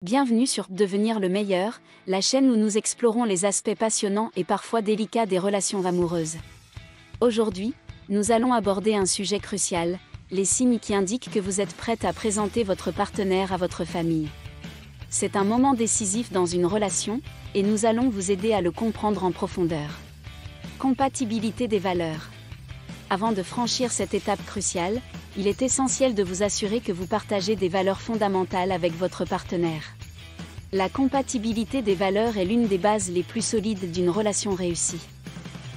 Bienvenue sur Devenir le meilleur, la chaîne où nous explorons les aspects passionnants et parfois délicats des relations amoureuses. Aujourd'hui, nous allons aborder un sujet crucial, les signes qui indiquent que vous êtes prête à présenter votre partenaire à votre famille. C'est un moment décisif dans une relation, et nous allons vous aider à le comprendre en profondeur. Compatibilité des valeurs. Avant de franchir cette étape cruciale, il est essentiel de vous assurer que vous partagez des valeurs fondamentales avec votre partenaire. La compatibilité des valeurs est l'une des bases les plus solides d'une relation réussie.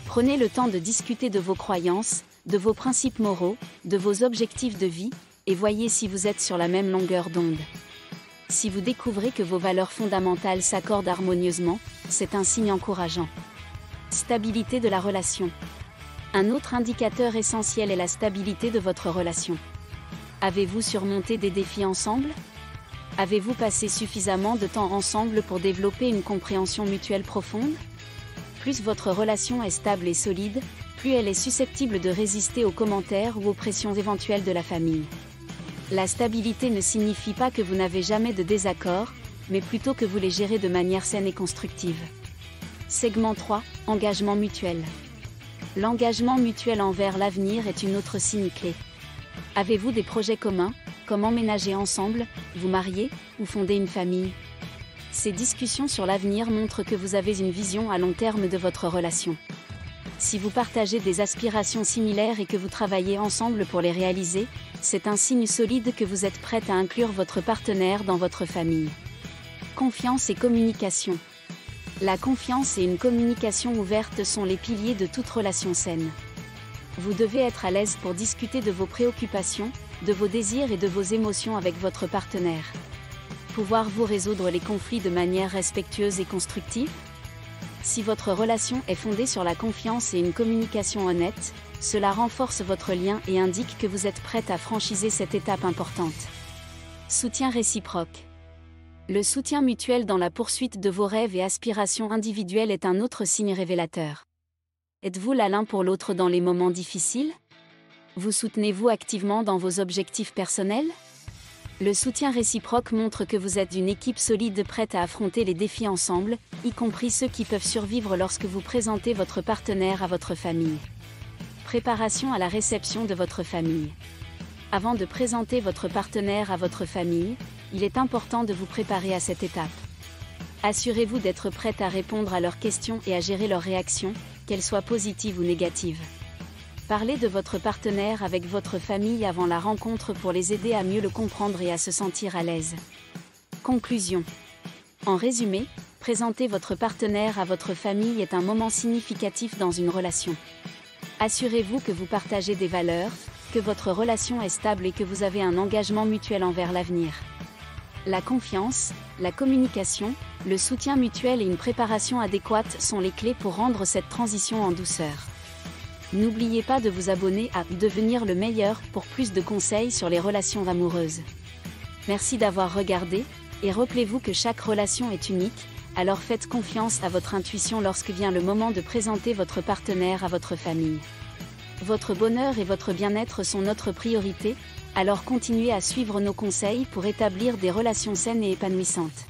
Prenez le temps de discuter de vos croyances, de vos principes moraux, de vos objectifs de vie, et voyez si vous êtes sur la même longueur d'onde. Si vous découvrez que vos valeurs fondamentales s'accordent harmonieusement, c'est un signe encourageant. Stabilité de la relation. Un autre indicateur essentiel est la stabilité de votre relation. Avez-vous surmonté des défis ensemble? Avez-vous passé suffisamment de temps ensemble pour développer une compréhension mutuelle profonde? Plus votre relation est stable et solide, plus elle est susceptible de résister aux commentaires ou aux pressions éventuelles de la famille. La stabilité ne signifie pas que vous n'avez jamais de désaccords, mais plutôt que vous les gérez de manière saine et constructive. Segment 3, engagement mutuel. L'engagement mutuel envers l'avenir est une autre signe clé. Avez-vous des projets communs, comme emménager ensemble, vous marier, ou fonder une famille? Ces discussions sur l'avenir montrent que vous avez une vision à long terme de votre relation. Si vous partagez des aspirations similaires et que vous travaillez ensemble pour les réaliser, c'est un signe solide que vous êtes prête à inclure votre partenaire dans votre famille. Confiance et communication. La confiance et une communication ouverte sont les piliers de toute relation saine. Vous devez être à l'aise pour discuter de vos préoccupations, de vos désirs et de vos émotions avec votre partenaire. Pouvoir-vous résoudre les conflits de manière respectueuse et constructive? Si votre relation est fondée sur la confiance et une communication honnête, cela renforce votre lien et indique que vous êtes prête à franchir cette étape importante. Soutien réciproque. Le soutien mutuel dans la poursuite de vos rêves et aspirations individuelles est un autre signe révélateur. Êtes-vous là l'un pour l'autre dans les moments difficiles? Vous soutenez-vous activement dans vos objectifs personnels? Le soutien réciproque montre que vous êtes une équipe solide prête à affronter les défis ensemble, y compris ceux qui peuvent survivre lorsque vous présentez votre partenaire à votre famille. Préparation à la réception de votre famille. Avant de présenter votre partenaire à votre famille, il est important de vous préparer à cette étape. Assurez-vous d'être prête à répondre à leurs questions et à gérer leurs réactions, qu'elles soient positives ou négatives. Parlez de votre partenaire avec votre famille avant la rencontre pour les aider à mieux le comprendre et à se sentir à l'aise. Conclusion. En résumé, présenter votre partenaire à votre famille est un moment significatif dans une relation. Assurez-vous que vous partagez des valeurs, que votre relation est stable et que vous avez un engagement mutuel envers l'avenir. La confiance, la communication, le soutien mutuel et une préparation adéquate sont les clés pour rendre cette transition en douceur. N'oubliez pas de vous abonner à Devenir le meilleur pour plus de conseils sur les relations amoureuses. Merci d'avoir regardé, et rappelez-vous que chaque relation est unique, alors faites confiance à votre intuition lorsque vient le moment de présenter votre partenaire à votre famille. Votre bonheur et votre bien-être sont notre priorité, alors continuez à suivre nos conseils pour établir des relations saines et épanouissantes.